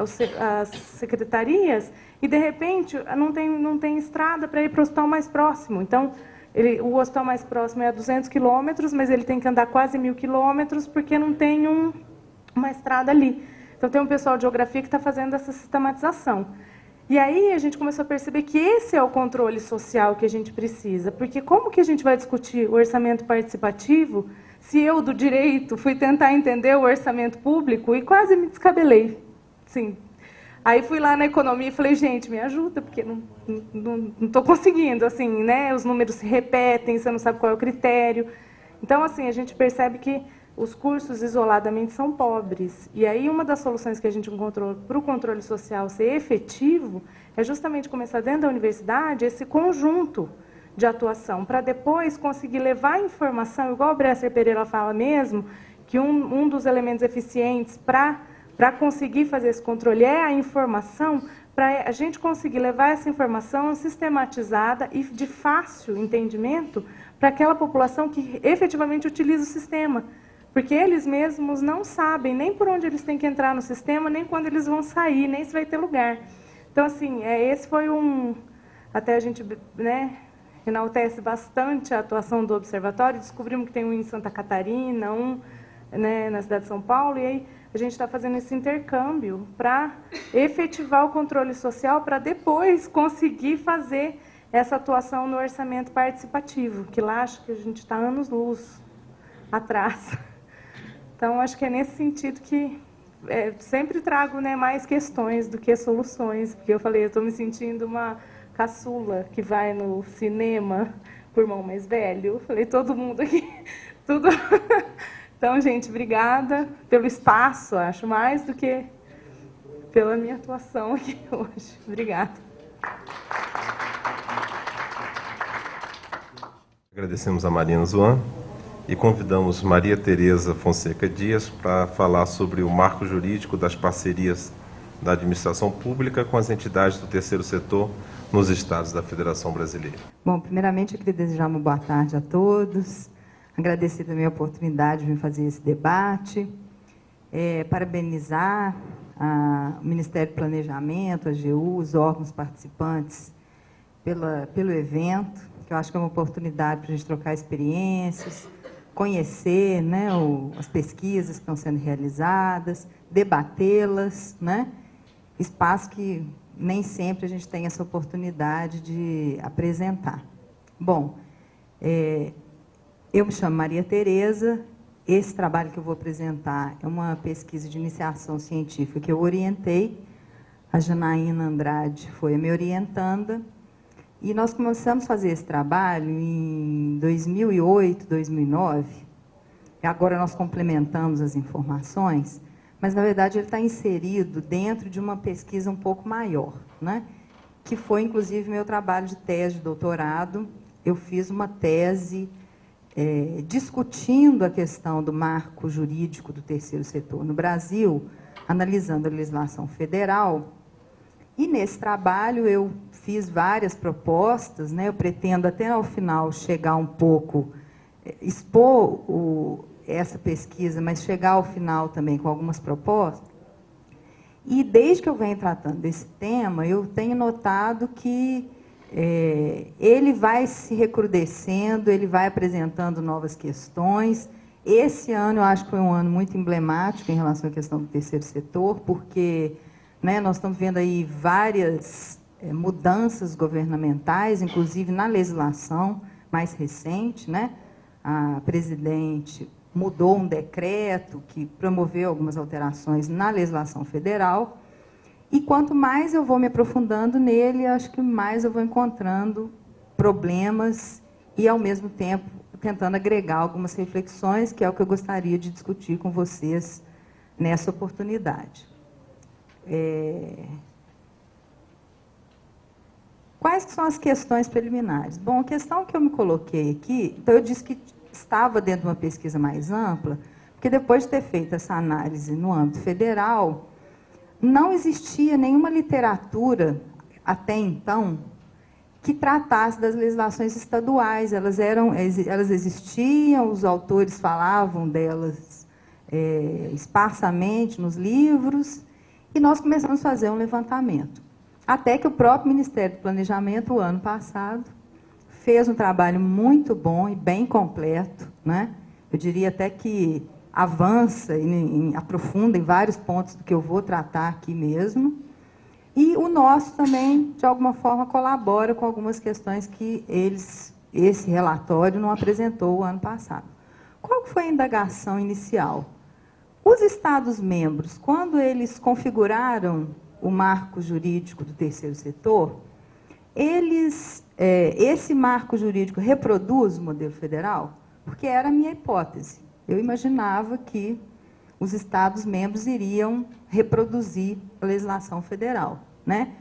secretarias, e, de repente, não tem estrada para ir para o hospital mais próximo. Então, o hospital mais próximo é a 200 quilômetros, mas ele tem que andar quase 1.000 quilômetros, porque não tem uma estrada ali. Então, tem um pessoal de geografia que está fazendo essa sistematização. E aí, a gente começou a perceber que esse é o controle social que a gente precisa. Porque como que a gente vai discutir o orçamento participativo se eu, do direito, fui tentar entender o orçamento público e quase me descabelei? Sim. Aí fui lá na economia e falei, gente, me ajuda, porque não estou conseguindo, assim, né? Os números se repetem, você não sabe qual é o critério. Então, assim, a gente percebe que os cursos isoladamente são pobres. E aí uma das soluções que a gente encontrou para o controle social ser efetivo é justamente começar dentro da universidade esse conjunto de atuação, para depois conseguir levar a informação, igual o Bresser Pereira fala mesmo, que um dos elementos eficientes para conseguir fazer esse controle é a informação, para a gente conseguir levar essa informação sistematizada e de fácil entendimento para aquela população que efetivamente utiliza o sistema. Porque eles mesmos não sabem nem por onde eles têm que entrar no sistema, nem quando eles vão sair, nem se vai ter lugar. Então, assim, esse foi até a gente, né, enaltece bastante a atuação do observatório. Descobrimos que tem um em Santa Catarina, né, na cidade de São Paulo, e aí a gente está fazendo esse intercâmbio para efetivar o controle social, para depois conseguir fazer essa atuação no orçamento participativo, que lá acho que a gente está anos-luz atrás. Então, acho que é nesse sentido que sempre trago, né, mais questões do que soluções, porque eu falei, eu estou me sentindo uma caçula que vai no cinema com o irmão mais velho. Eu falei, todo mundo aqui, tudo... Então, gente, obrigada pelo espaço, acho, mais do que pela minha atuação aqui hoje. Obrigada. Agradecemos a Marina Zoan e convidamos Maria Tereza Fonseca Dias para falar sobre o marco jurídico das parcerias da administração pública com as entidades do terceiro setor nos estados da Federação Brasileira. Bom, primeiramente eu queria desejar uma boa tarde a todos. Agradecer também a oportunidade de vir fazer esse debate, parabenizar o Ministério do Planejamento, a AGU, os órgãos participantes pelo evento, que eu acho que é uma oportunidade para a gente trocar experiências, conhecer, né, as pesquisas que estão sendo realizadas, debatê-las, né, espaço que nem sempre a gente tem essa oportunidade de apresentar. Bom, Eu me chamo Maria Tereza. Esse trabalho que eu vou apresentar é uma pesquisa de iniciação científica que eu orientei. A Janaína Andrade foi a minha orientanda. E nós começamos a fazer esse trabalho em 2008, 2009. E agora nós complementamos as informações, mas, na verdade, ele está inserido dentro de uma pesquisa um pouco maior, né? Que foi, inclusive, meu trabalho de tese de doutorado. Eu fiz uma tese discutindo a questão do marco jurídico do terceiro setor no Brasil, analisando a legislação federal. E, nesse trabalho, eu fiz várias propostas, né? Eu pretendo, até ao final, chegar um pouco, expor essa pesquisa, mas chegar ao final também com algumas propostas. E, desde que eu venho tratando desse tema, eu tenho notado que ele vai se recrudescendo, ele vai apresentando novas questões. Esse ano, eu acho que foi um ano muito emblemático em relação à questão do terceiro setor, porque, né, nós estamos vendo aí várias mudanças governamentais, inclusive na legislação mais recente, né? A presidente mudou um decreto que promoveu algumas alterações na legislação federal. E quanto mais eu vou me aprofundando nele, acho que mais eu vou encontrando problemas e, ao mesmo tempo, tentando agregar algumas reflexões, que é o que eu gostaria de discutir com vocês nessa oportunidade. Quais são as questões preliminares? Bom, a questão que eu me coloquei aqui, então eu disse que estava dentro de uma pesquisa mais ampla, porque depois de ter feito essa análise no âmbito federal, não existia nenhuma literatura, até então, que tratasse das legislações estaduais. Elas existiam, os autores falavam delas esparsamente nos livros, e nós começamos a fazer um levantamento. Até que o próprio Ministério do Planejamento, o ano passado, fez um trabalho muito bom e bem completo, né? Eu diria até que avança e aprofunda em vários pontos do que eu vou tratar aqui mesmo. E o nosso também, de alguma forma, colabora com algumas questões que esse relatório não apresentou o ano passado. Qual foi a indagação inicial? Os Estados-membros, quando eles configuraram o marco jurídico do terceiro setor, esse marco jurídico reproduz o modelo federal? Porque era a minha hipótese. Eu imaginava que os Estados-membros iriam reproduzir a legislação federal, né?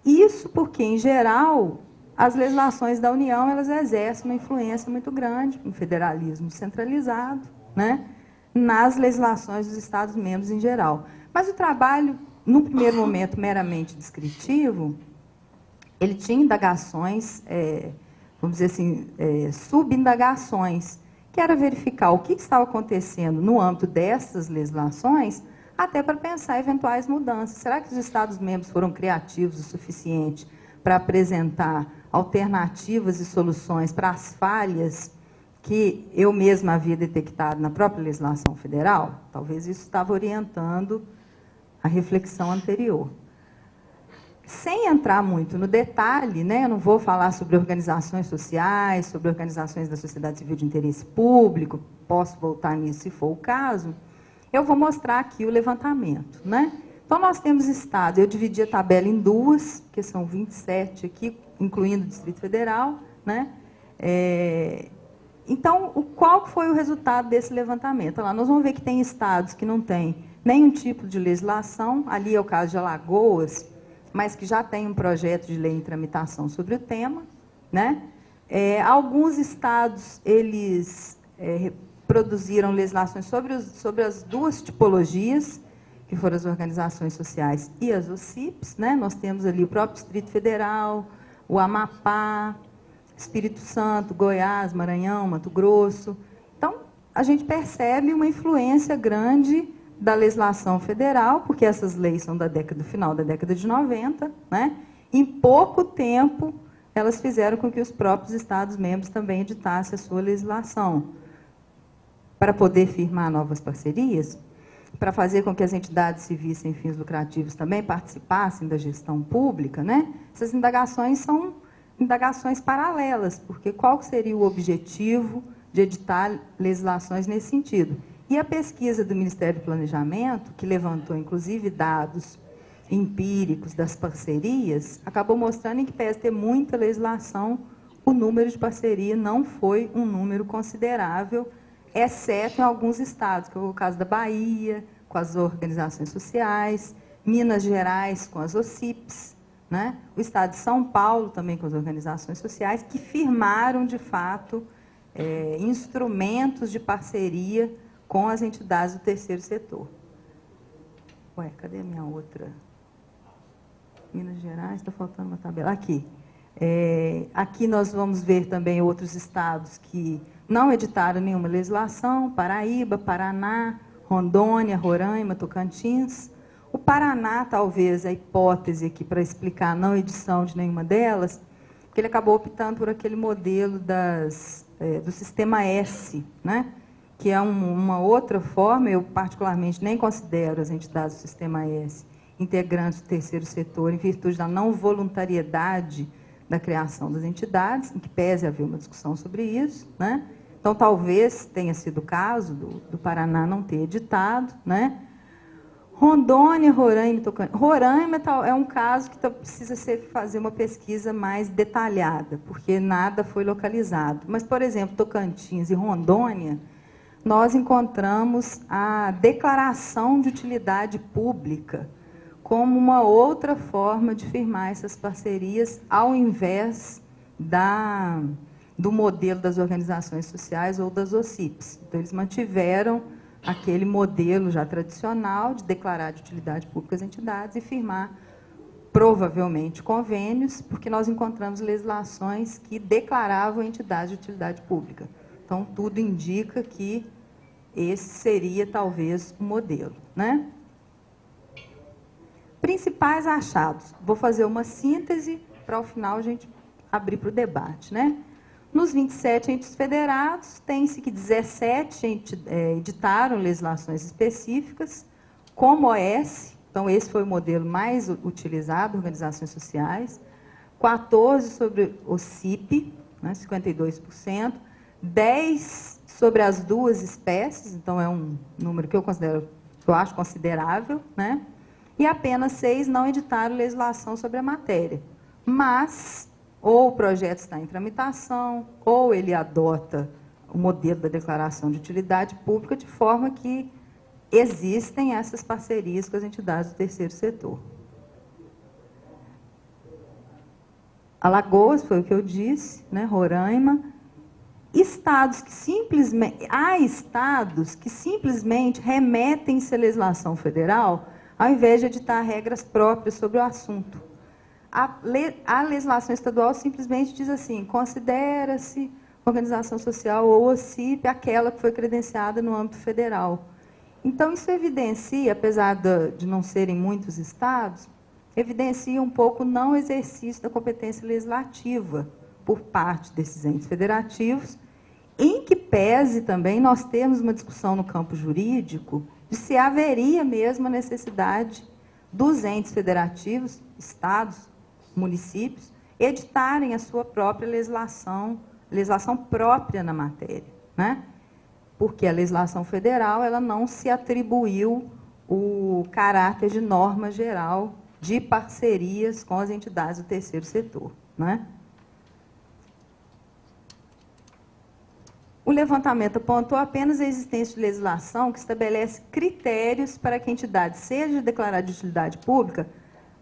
Isso porque, em geral, as legislações da União elas exercem uma influência muito grande, um federalismo centralizado, né? Nas legislações dos Estados-membros em geral. Mas o trabalho, no primeiro momento, meramente descritivo, ele tinha indagações, vamos dizer assim, subindagações, que era verificar o que estava acontecendo no âmbito dessas legislações, até para pensar eventuais mudanças. Será que os Estados-membros foram criativos o suficiente para apresentar alternativas e soluções para as falhas que eu mesma havia detectado na própria legislação federal? Talvez isso estava orientando a reflexão anterior. Sem entrar muito no detalhe, né, eu não vou falar sobre organizações sociais, sobre organizações da sociedade civil de interesse público, posso voltar nisso se for o caso, eu vou mostrar aqui o levantamento, né? Então, nós temos estados, eu dividi a tabela em duas, que são 27 aqui, incluindo o Distrito Federal, né? Então, qual foi o resultado desse levantamento? Lá, nós vamos ver que tem estados que não têm nenhum tipo de legislação, ali é o caso de Alagoas, mas que já tem um projeto de lei em tramitação sobre o tema, né? Alguns estados, eles produziram legislações sobre as duas tipologias, que foram as organizações sociais e as OCIPs, né? Nós temos ali o próprio Distrito Federal, o Amapá, Espírito Santo, Goiás, Maranhão, Mato Grosso. Então, a gente percebe uma influência grande da legislação federal, porque essas leis são do final da década de 90, né? Em pouco tempo, elas fizeram com que os próprios Estados-membros também editassem a sua legislação. Para poder firmar novas parcerias, para fazer com que as entidades civis sem fins lucrativos também participassem da gestão pública, né? Essas indagações são indagações paralelas, porque qual seria o objetivo de editar legislações nesse sentido. E a pesquisa do Ministério do Planejamento, que levantou, inclusive, dados empíricos das parcerias, acabou mostrando em que, pese ter muita legislação, o número de parceria não foi um número considerável, exceto em alguns estados, que é o caso da Bahia, com as organizações sociais, Minas Gerais, com as OCIPs, né? O estado de São Paulo, também com as organizações sociais, que firmaram, de fato, instrumentos de parceria com as entidades do terceiro setor. Ué, cadê a minha outra? Minas Gerais, está faltando uma tabela. Aqui. Aqui nós vamos ver também outros estados que não editaram nenhuma legislação: Paraíba, Paraná, Rondônia, Roraima, Tocantins. O Paraná, talvez, a hipótese aqui para explicar a não edição de nenhuma delas, porque ele acabou optando por aquele modelo do sistema S, né? Que é uma outra forma. Eu, particularmente, nem considero as entidades do sistema S integrantes do terceiro setor, em virtude da não voluntariedade da criação das entidades, em que pese haver uma discussão sobre isso, né? Então, talvez tenha sido o caso do Paraná não ter editado, né? Rondônia, Roraima, Tocantins. Roraima é um caso que precisa fazer uma pesquisa mais detalhada, porque nada foi localizado. Mas, por exemplo, Tocantins e Rondônia, nós encontramos a declaração de utilidade pública como uma outra forma de firmar essas parcerias, ao invés do modelo das organizações sociais ou das OCIPs. Então, eles mantiveram aquele modelo já tradicional de declarar de utilidade pública as entidades e firmar, provavelmente, convênios, porque nós encontramos legislações que declaravam entidades de utilidade pública. Então, tudo indica que esse seria, talvez, o modelo, né? Principais achados. Vou fazer uma síntese para, ao final, a gente abrir para o debate, né? Nos 27 entes federados, tem-se que 17 editaram legislações específicas, como OS, então esse foi o modelo mais utilizado, organizações sociais, 14 sobre o CIP, né, 52%, 10 sobre as duas espécies, então é um número que eu acho considerável, né? E apenas 6 não editaram legislação sobre a matéria. Mas, ou o projeto está em tramitação, ou ele adota o modelo da declaração de utilidade pública, de forma que existem essas parcerias com as entidades do terceiro setor. Alagoas, foi o que eu disse, né? Roraima. Há estados que simplesmente remetem-se à legislação federal, ao invés de editar regras próprias sobre o assunto. A legislação estadual simplesmente diz assim: considera-se organização social ou OCIP aquela que foi credenciada no âmbito federal. Então, isso evidencia, apesar de não serem muitos estados, evidencia um pouco o não exercício da competência legislativa por parte desses entes federativos, em que pese também nós termos uma discussão no campo jurídico de se haveria mesmo a necessidade dos entes federativos, estados, municípios, editarem a sua própria legislação própria na matéria, né? Porque a legislação federal ela não se atribuiu o caráter de norma geral de parcerias com as entidades do terceiro setor, né? O levantamento apontou apenas a existência de legislação que estabelece critérios para que a entidade seja declarada de utilidade pública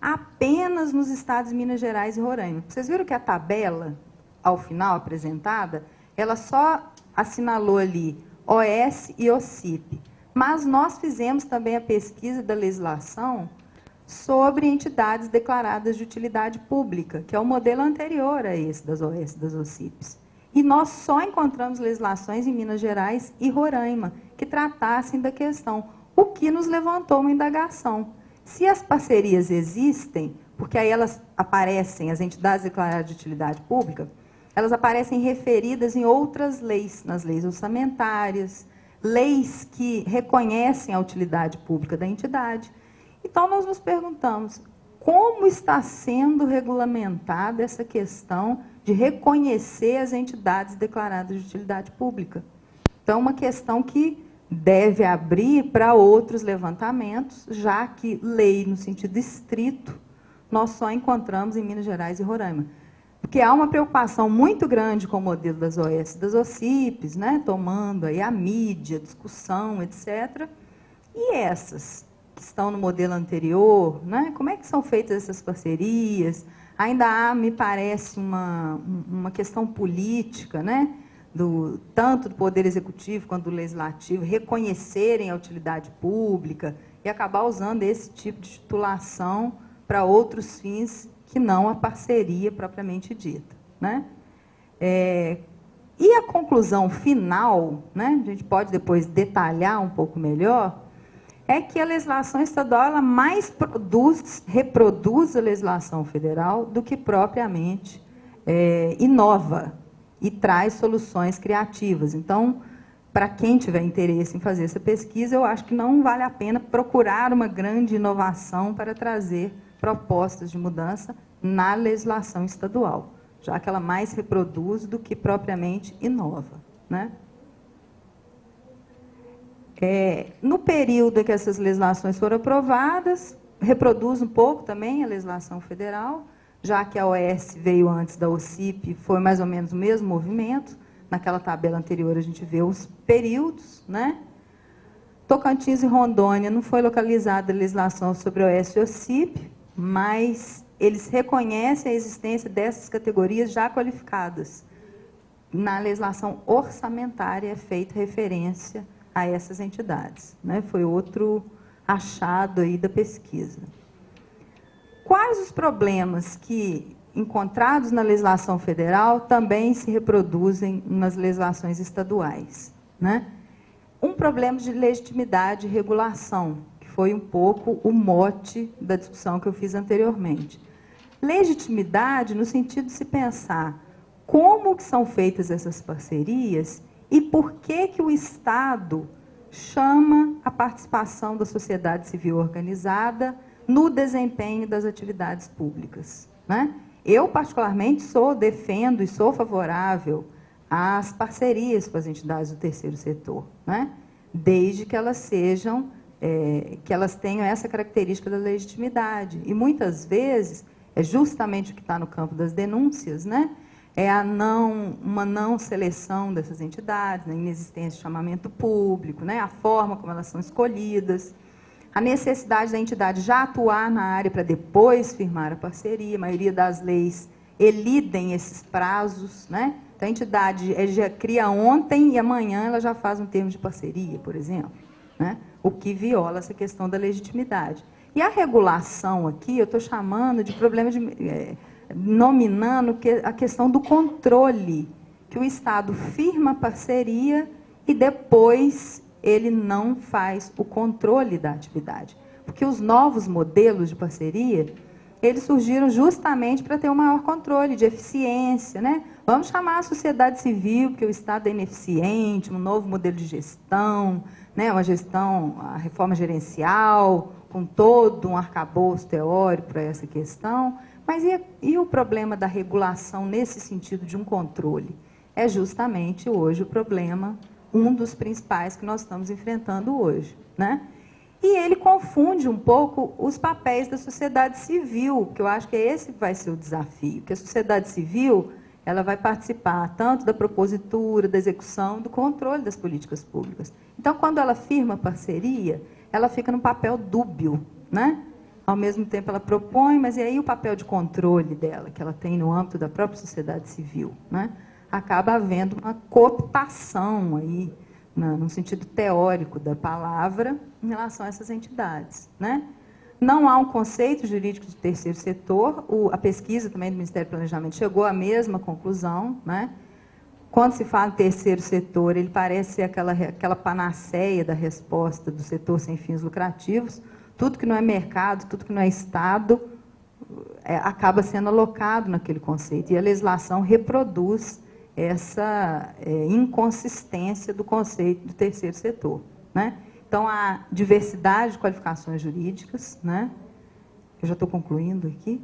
apenas nos estados de Minas Gerais e Roraima. Vocês viram que a tabela, ao final, apresentada, ela só assinalou ali OS e OCIP. Mas nós fizemos também a pesquisa da legislação sobre entidades declaradas de utilidade pública, que é o modelo anterior a esse das OS e das OCIPs. E nós só encontramos legislações em Minas Gerais e Roraima que tratassem da questão, o que nos levantou uma indagação. Se as parcerias existem, porque aí elas aparecem, as entidades declaradas de utilidade pública, elas aparecem referidas em outras leis, nas leis orçamentárias, leis que reconhecem a utilidade pública da entidade. Então, nós nos perguntamos, como está sendo regulamentada essa questão de reconhecer as entidades declaradas de utilidade pública. Então, uma questão que deve abrir para outros levantamentos, já que lei, no sentido estrito, nós só encontramos em Minas Gerais e Roraima. Porque há uma preocupação muito grande com o modelo das OS, das OCIPs, né, tomando aí a mídia, discussão, etc. E essas que estão no modelo anterior, né, como é que são feitas essas parcerias? Ainda há, me parece, uma questão política, né, tanto do Poder Executivo quanto do Legislativo, reconhecerem a utilidade pública e acabar usando esse tipo de titulação para outros fins que não a parceria propriamente dita, né? E a conclusão final, né, a gente pode depois detalhar um pouco melhor, é que a legislação estadual ela mais reproduz a legislação federal do que propriamente inova e traz soluções criativas. Então, para quem tiver interesse em fazer essa pesquisa, eu acho que não vale a pena procurar uma grande inovação para trazer propostas de mudança na legislação estadual, já que ela mais reproduz do que propriamente inova, né? No período em que essas legislações foram aprovadas, reproduz um pouco também a legislação federal, já que a OS veio antes da OCIP, foi mais ou menos o mesmo movimento. Naquela tabela anterior a gente vê os períodos, né? Tocantins e Rondônia não foi localizada a legislação sobre OS e OCIP, mas eles reconhecem a existência dessas categorias já qualificadas. Na legislação orçamentária é feita referência a essas entidades, né? Foi outro achado aí da pesquisa. Quais os problemas que, encontrados na legislação federal, também se reproduzem nas legislações estaduais, né? Um problema de legitimidade e regulação, que foi um pouco o mote da discussão que eu fiz anteriormente. Legitimidade no sentido de se pensar como que são feitas essas parcerias e por que o Estado chama a participação da sociedade civil organizada no desempenho das atividades públicas, né? Eu, particularmente, defendo e sou favorável às parcerias com as entidades do terceiro setor, né? Desde que elas sejam, que elas tenham essa característica da legitimidade. E, muitas vezes, é justamente o que está no campo das denúncias, né? É uma não seleção dessas entidades, a inexistência de chamamento público, né? A forma como elas são escolhidas, a necessidade da entidade já atuar na área para depois firmar a parceria. A maioria das leis elidem esses prazos, né? Então, a entidade já cria ontem e amanhã ela já faz um termo de parceria, por exemplo, né? O que viola essa questão da legitimidade. E a regulação aqui, eu estou chamando de problema nominando a questão do controle, que o Estado firma a parceria e depois ele não faz o controle da atividade. Porque os novos modelos de parceria, eles surgiram justamente para ter um maior controle de eficiência, né? Vamos chamar a sociedade civil, porque o Estado é ineficiente, um novo modelo de gestão, né? Uma gestão, a reforma gerencial, com todo um arcabouço teórico para essa questão. Mas e o problema da regulação nesse sentido de um controle? É justamente hoje o problema, um dos principais que nós estamos enfrentando hoje, né? E ele confunde um pouco os papéis da sociedade civil, que eu acho que esse vai ser o desafio, porque a sociedade civil ela vai participar tanto da propositura, da execução, do controle das políticas públicas. Então, quando ela firma parceria, ela fica num papel dúbio, né? Ao mesmo tempo ela propõe, mas e aí o papel de controle dela, que ela tem no âmbito da própria sociedade civil, né? Acaba havendo uma cooptação aí, no sentido teórico da palavra, em relação a essas entidades, né? Não há um conceito jurídico de terceiro setor, a pesquisa também do Ministério do Planejamento chegou à mesma conclusão, né? Quando se fala em terceiro setor, ele parece ser aquela panaceia da resposta do setor sem fins lucrativos. Tudo que não é mercado, tudo que não é Estado, acaba sendo alocado naquele conceito. E a legislação reproduz essa inconsistência do conceito do terceiro setor, né? Então, a diversidade de qualificações jurídicas, né? eu já estou concluindo aqui,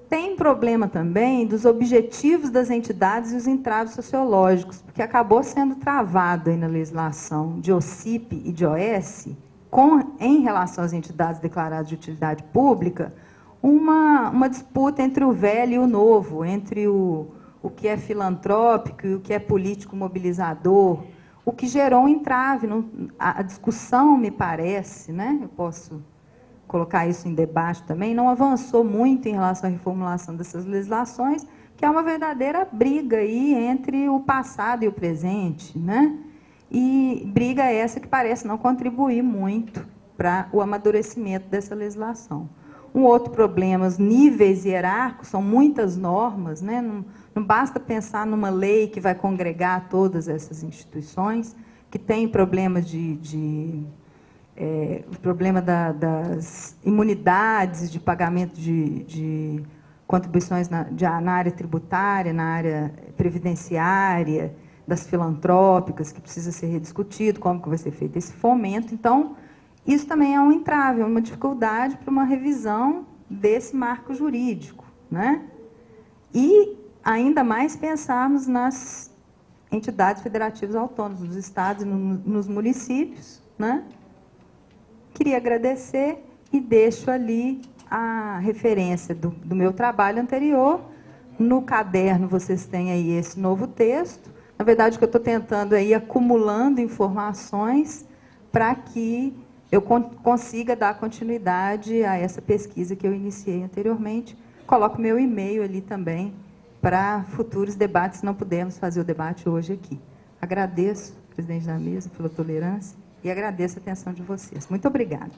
tem problema também dos objetivos das entidades e os entraves sociológicos, porque acabou sendo travado aí na legislação de OCIP e de OS, em relação às entidades declaradas de utilidade pública, uma disputa entre o velho e o novo, entre o que é filantrópico e o que é político mobilizador, o que gerou um entrave. A discussão, me parece, né, eu posso colocar isso em debate também, não avançou muito em relação à reformulação dessas legislações, que é uma verdadeira briga aí entre o passado e o presente, né? E briga essa que parece não contribuir muito para o amadurecimento dessa legislação. Um outro problema, os níveis hierárquicos, são muitas normas, né? Não basta pensar numa lei que vai congregar todas essas instituições, que tem problema o problema das imunidades de pagamento de contribuições na área tributária, na área previdenciária, das filantrópicas, que precisa ser rediscutido, como que vai ser feito esse fomento. Então, isso também é um entrave, é uma dificuldade para uma revisão desse marco jurídico, né? E, ainda mais, pensarmos nas entidades federativas autônomas, nos estados e nos municípios, né? Queria agradecer e deixo ali a referência do meu trabalho anterior. No caderno vocês têm aí esse novo texto. Na verdade, o que eu estou tentando é ir acumulando informações para que eu consiga dar continuidade a essa pesquisa que eu iniciei anteriormente. Coloco meu e-mail ali também para futuros debates, se não pudermos fazer o debate hoje aqui. Agradeço, presidente da mesa, pela tolerância. E agradeço a atenção de vocês. Muito obrigada.